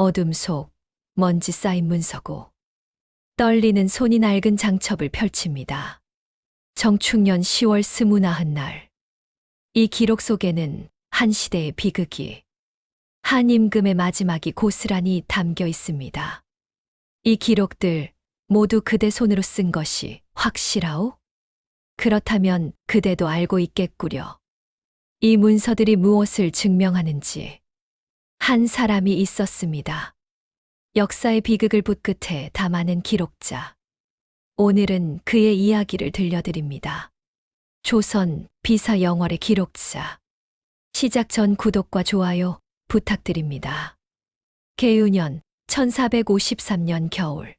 어둠 속 먼지 쌓인 문서고 떨리는 손이 낡은 장첩을 펼칩니다. 정축년 10월 29날. 이 기록 속에는 한 시대의 비극이, 한 임금의 마지막이 고스란히 담겨 있습니다. 이 기록들 모두 그대 손으로 쓴 것이 확실하오? 그렇다면 그대도 알고 있겠구려. 이 문서들이 무엇을 증명하는지. 한 사람이 있었습니다. 역사의 비극을 붓끝에 담아낸 기록자. 오늘은 그의 이야기를 들려드립니다. 조선 비사 영월의 기록자. 시작 전 구독과 좋아요 부탁드립니다. 계유년 1453년 겨울.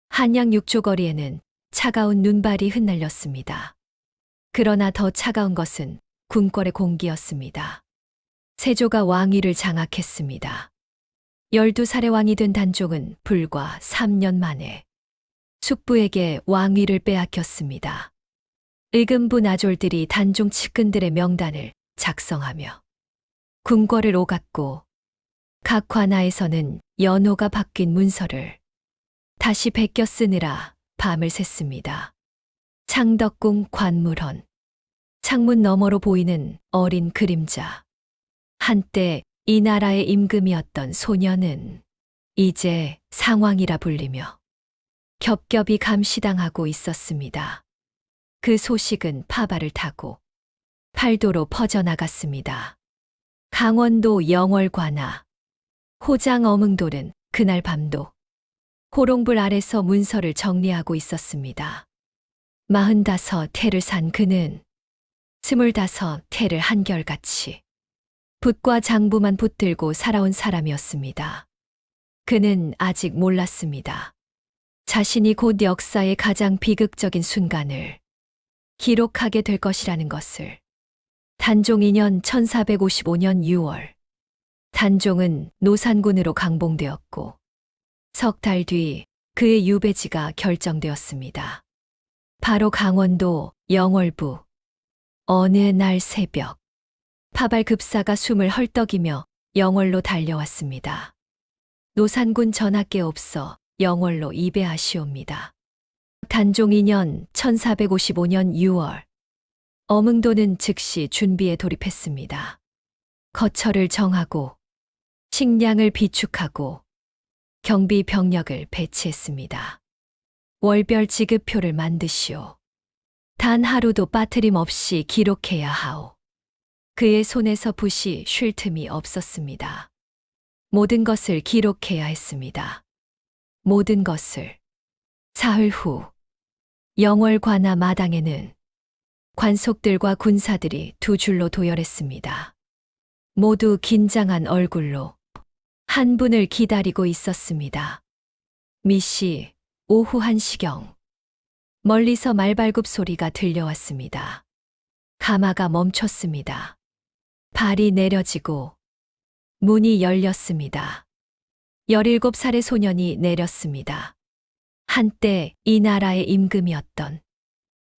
한양 육조거리에는 차가운 눈발이 흩날렸습니다. 그러나 더 차가운 것은 궁궐의 공기였습니다. 세조가 왕위를 장악했습니다. 12살의 왕이 된 단종은 불과 3년 만에 숙부에게 왕위를 빼앗겼습니다. 의금부 나졸들이 단종 측근들의 명단을 작성하며 궁궐을 오갔고 각 관아에서는 연호가 바뀐 문서를 다시 베껴 쓰느라 밤을 샜습니다. 창덕궁 관물헌. 창문 너머로 보이는 어린 그림자. 한때 이 나라의 임금이었던 소녀는 이제 상왕이라 불리며 겹겹이 감시당하고 있었습니다. 그 소식은 파발을 타고 팔도로 퍼져나갔습니다. 강원도 영월 관아, 호장 어흥돌은 그날 밤도 호롱불 아래서 문서를 정리하고 있었습니다. 45 태를 산 그는 25 태를 한결같이 붓과 장부만 붙들고 살아온 사람이었습니다. 그는 아직 몰랐습니다. 자신이 곧 역사의 가장 비극적인 순간을 기록하게 될 것이라는 것을. 단종 2년 1455년 6월. 단종은 노산군으로 강봉되었고 석 달 뒤 그의 유배지가 결정되었습니다. 바로 강원도 영월부. 어느 날 새벽 파발 급사가 숨을 헐떡이며 영월로 달려왔습니다. 노산군 전하께 없어 영월로 입에하시옵니다. 단종 2년 1455년 6월. 어흥도는 즉시 준비에 돌입했습니다. 거처를 정하고 식량을 비축하고 경비 병력을 배치했습니다. 월별 지급표를 만드시오. 단 하루도 빠트림 없이 기록해야 하오. 그의 손에서 붓이 쉴 틈이 없었습니다. 모든 것을 기록해야 했습니다. 모든 것을. 사흘 후 영월 관아 마당에는 관속들과 군사들이 두 줄로 도열했습니다. 모두 긴장한 얼굴로 한 분을 기다리고 있었습니다. 미씨, 오후 1시경. 멀리서 말발굽 소리가 들려왔습니다. 가마가 멈췄습니다. 발이 내려지고 문이 열렸습니다. 17살의 소년이 내렸습니다. 한때 이 나라의 임금이었던,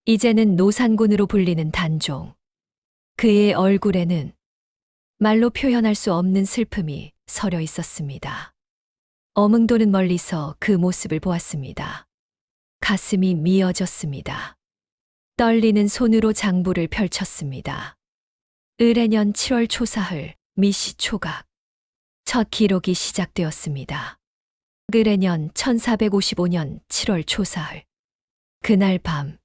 이제는 노산군으로 불리는 단종. 그의 얼굴에는 말로 표현할 수 없는 슬픔이 서려 있었습니다. 어흥도는 멀리서 그 모습을 보았습니다. 가슴이 미어졌습니다. 떨리는 손으로 장부를 펼쳤습니다. 을해년 7월 초사흘 미시 초각. 첫 기록이 시작되었습니다. 을해년 1455년 7월 초사흘. 그날 밤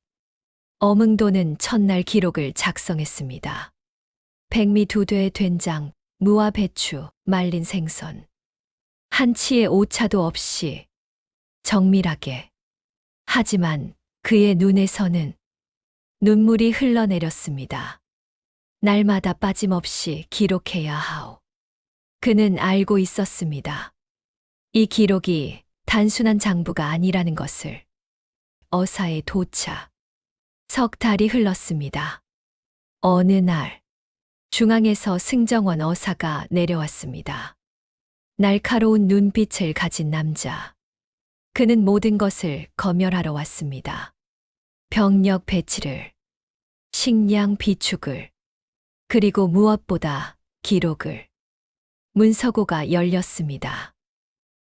어흥도는 첫날 기록을 작성했습니다. 백미 2대 된장, 무와 배추, 말린 생선. 한치의 오차도 없이 정밀하게. 하지만 그의 눈에서는 눈물이 흘러내렸습니다. 날마다 빠짐없이 기록해야 하오. 그는 알고 있었습니다. 이 기록이 단순한 장부가 아니라는 것을. 어사의 도착. 석 달이 흘렀습니다. 어느 날 중앙에서 승정원 어사가 내려왔습니다. 날카로운 눈빛을 가진 남자. 그는 모든 것을 검열하러 왔습니다. 병력 배치를, 식량 비축을, 그리고 무엇보다 기록을. 문서고가 열렸습니다.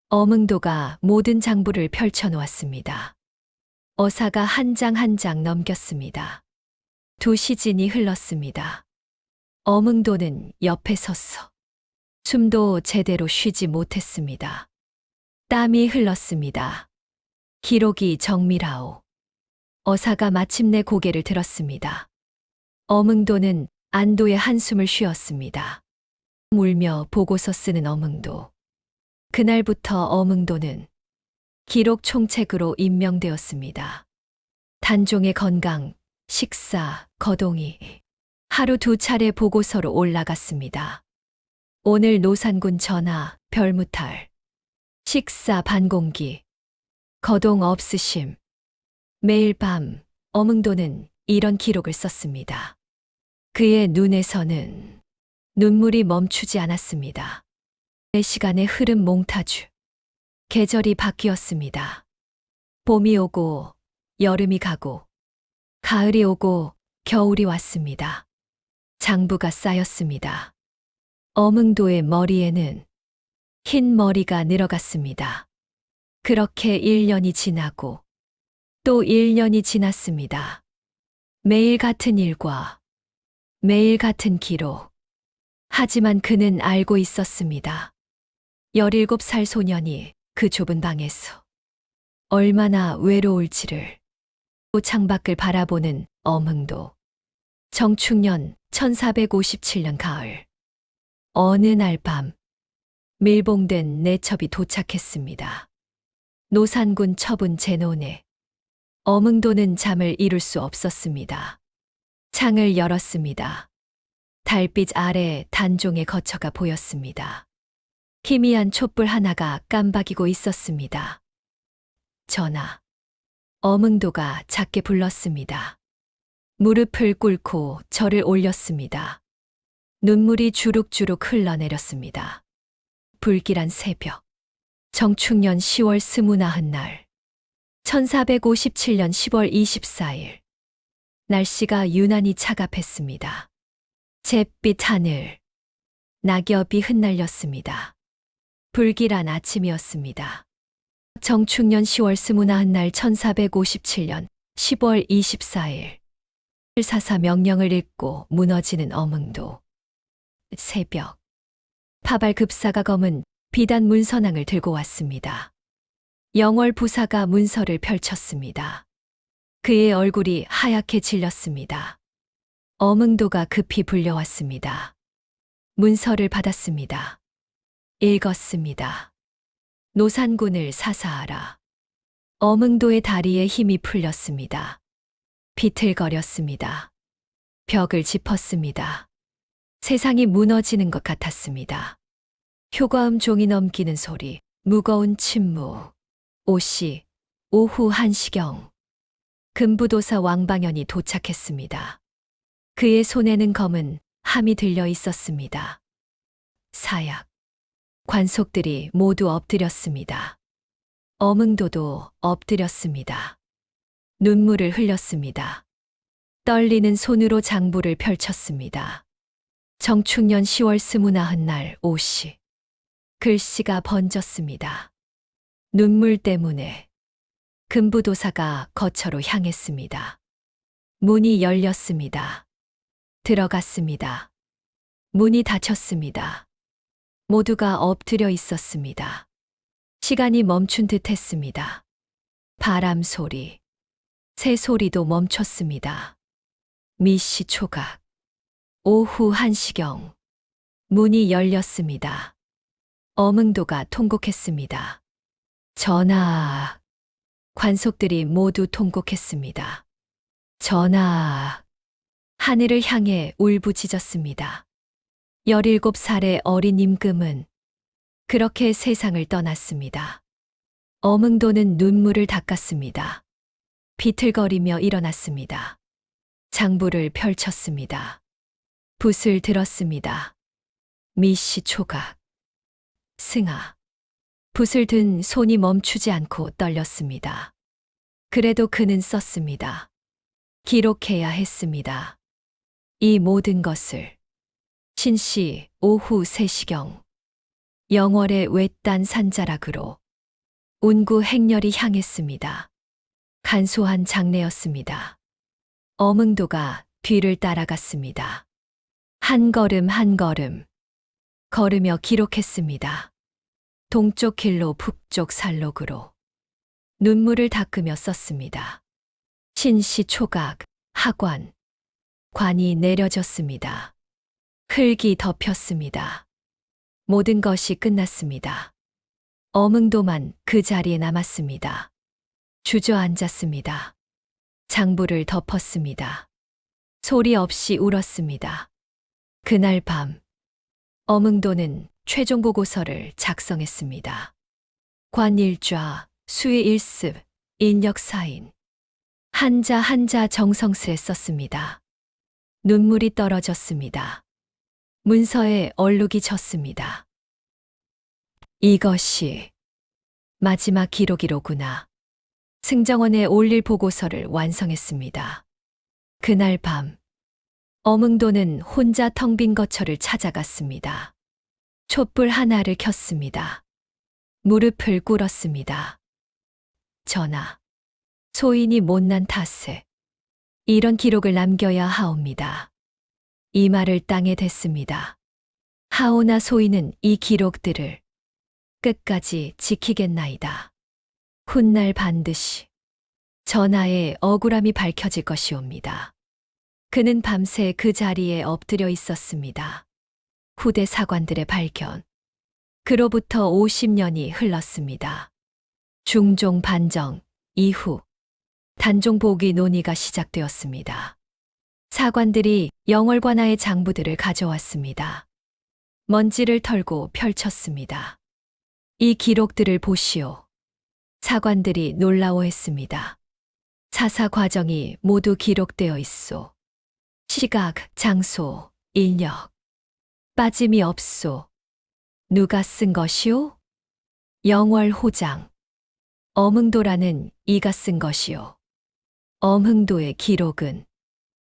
어흥도가 모든 장부를 펼쳐놓았습니다. 어사가 한 장 한 장 넘겼습니다. 2시즌이 흘렀습니다. 어흥도는 옆에 섰어. 숨도 제대로 쉬지 못했습니다. 땀이 흘렀습니다. 기록이 정밀하오. 어사가 마침내 고개를 들었습니다. 어흥도는 안도의 한숨을 쉬었습니다. 울며 보고서 쓰는 어흥도. 그날부터 어흥도는 기록 총책으로 임명되었습니다. 단종의 건강, 식사, 거동이 하루 2차례 보고서로 올라갔습니다. 오늘 노산군 전하, 별무탈. 식사 반공기. 거동 없으심. 매일 밤 어흥도는 이런 기록을 썼습니다. 그의 눈에서는 눈물이 멈추지 않았습니다. 시간의 흐름 몽타주. 계절이 바뀌었습니다. 봄이 오고 여름이 가고 가을이 오고 겨울이 왔습니다. 장부가 쌓였습니다. 어흥도의 머리에는 흰 머리가 늘어갔습니다. 그렇게 1년이 지나고 또 1년이 지났습니다. 매일 같은 일과 매일 같은 기록. 하지만 그는 알고 있었습니다. 17살 소년이 그 좁은 방에서 얼마나 외로울지를. 창밖을 바라보는 어흥도. 정축년 1457년 가을. 어느 날 밤 밀봉된 내첩이 도착했습니다. 노산군 첩은 제논에. 어흥도는 잠을 이룰 수 없었습니다. 창을 열었습니다. 달빛 아래 단종의 거처가 보였습니다. 희미한 촛불 하나가 깜박이고 있었습니다. 전하. 어흥도가 작게 불렀습니다. 무릎을 꿇고 절을 올렸습니다. 눈물이 주룩주룩 흘러내렸습니다. 불길한 새벽. 정축년 10월 스무나흔 날. 1457년 10월 24일. 날씨가 유난히 차갑했습니다. 잿빛 하늘. 낙엽이 흩날렸습니다. 불길한 아침이었습니다. 정축년 10월 스무나흔 날 1457년 10월 24일. 사사 명령을 읽고 무너지는 어흥도. 새벽. 파발 급사가 검은 비단 문서낭을 들고 왔습니다. 영월 부사가 문서를 펼쳤습니다. 그의 얼굴이 하얗게 질렸습니다. 어흥도가 급히 불려왔습니다. 문서를 받았습니다. 읽었습니다. 노산군을 사사하라. 어흥도의 다리에 힘이 풀렸습니다. 비틀거렸습니다. 벽을 짚었습니다. 세상이 무너지는 것 같았습니다. 효과음 종이 넘기는 소리, 무거운 침묵. 오씨, 오후 1시경. 금부도사 왕방연이 도착했습니다. 그의 손에는 검은 함이 들려 있었습니다. 사약. 관속들이 모두 엎드렸습니다. 어흥도도 엎드렸습니다. 눈물을 흘렸습니다. 떨리는 손으로 장부를 펼쳤습니다. 정축년 10월 스무나흔 날 오씨. 글씨가 번졌습니다. 눈물 때문에. 금부도사가 거처로 향했습니다. 문이 열렸습니다. 들어갔습니다. 문이 닫혔습니다. 모두가 엎드려 있었습니다. 시간이 멈춘 듯 했습니다. 바람 소리, 새 소리도 멈췄습니다. 미시 초각. 오후 1시경. 문이 열렸습니다. 어흥도가 통곡했습니다. 전하. 관속들이 모두 통곡했습니다. 전하. 하늘을 향해 울부짖었습니다. 17살의 어린 임금은 그렇게 세상을 떠났습니다. 어흥도는 눈물을 닦았습니다. 비틀거리며 일어났습니다. 장부를 펼쳤습니다. 붓을 들었습니다. 미시 초각. 승하. 붓을 든 손이 멈추지 않고 떨렸습니다. 그래도 그는 썼습니다. 기록해야 했습니다. 이 모든 것을. 신씨 오후 3시경. 영월의 외딴 산자락으로 운구 행렬이 향했습니다. 간소한 장례였습니다. 어흥도가 뒤를 따라갔습니다. 한 걸음 한 걸음 걸으며 기록했습니다. 동쪽 길로 북쪽 살록으로 눈물을 닦으며 썼습니다. 신시 초각, 하관, 관이 내려졌습니다. 흙이 덮였습니다. 모든 것이 끝났습니다. 어흥도만 그 자리에 남았습니다. 주저앉았습니다. 장부를 덮었습니다. 소리 없이 울었습니다. 그날 밤, 어흥도는 최종 보고서를 작성했습니다. 관일좌, 수의 일습, 인력 사인. 한자 한자 정성스레 썼습니다. 눈물이 떨어졌습니다. 문서에 얼룩이 졌습니다. 이것이 마지막 기록이로구나. 승정원에 올릴 보고서를 완성했습니다. 그날 밤, 어흥도는 혼자 텅 빈 거처를 찾아갔습니다. 촛불 하나를 켰습니다. 무릎을 꿇었습니다. 전하, 소인이 못난 탓에 이런 기록을 남겨야 하옵니다. 이 말을 땅에 댔습니다. 하오나 소인은 이 기록들을 끝까지 지키겠나이다. 훗날 반드시 전하의 억울함이 밝혀질 것이옵니다. 그는 밤새 그 자리에 엎드려 있었습니다. 후대 사관들의 발견. 그로부터 50년이 흘렀습니다. 중종 반정 이후 단종 복위 논의가 시작되었습니다. 사관들이 영월관하의 장부들을 가져왔습니다. 먼지를 털고 펼쳤습니다. 이 기록들을 보시오. 사관들이 놀라워했습니다. 사사 과정이 모두 기록되어 있소. 시각, 장소, 인력. 빠짐이 없소. 누가 쓴 것이오? 영월호장. 어흥도라는 이가 쓴 것이오. 어흥도의 기록은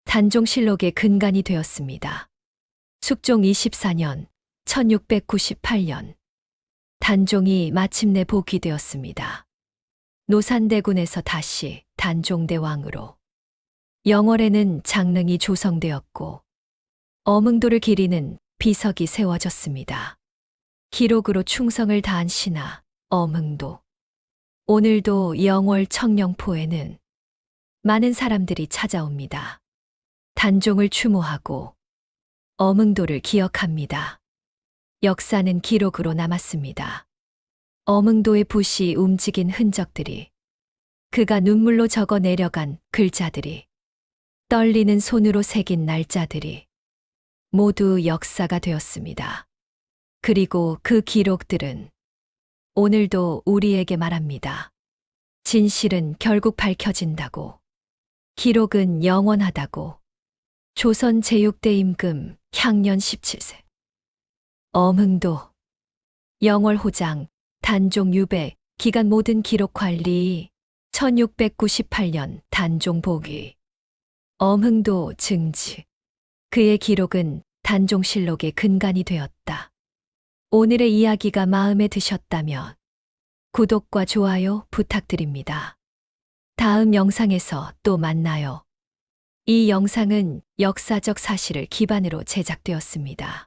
단종실록의 근간이 되었습니다. 숙종 24년 1698년 단종이 마침내 복위되었습니다. 노산대군에서 다시 단종대왕으로 영월에는 장릉이 조성되었고 어흥도를 기리는 비석이 세워졌습니다. 기록으로 충성을 다한 신하 어흥도. 오늘도 영월 청령포에는 많은 사람들이 찾아옵니다. 단종을 추모하고 어흥도를 기억합니다. 역사는 기록으로 남았습니다. 어흥도의 붓이 움직인 흔적들이, 그가 눈물로 적어 내려간 글자들이, 떨리는 손으로 새긴 날짜들이 모두 역사가 되었습니다. 그리고 그 기록들은 오늘도 우리에게 말합니다. 진실은 결국 밝혀진다고. 기록은 영원하다고. 조선 제6대 임금 향년 17세. 어흥도. 영월호장, 단종 유배, 기간 모든 기록 관리, 1698년 단종 복위. 어흥도 증지. 그의 기록은 단종실록의 근간이 되었다. 오늘의 이야기가 마음에 드셨다면 구독과 좋아요 부탁드립니다. 다음 영상에서 또 만나요. 이 영상은 역사적 사실을 기반으로 제작되었습니다.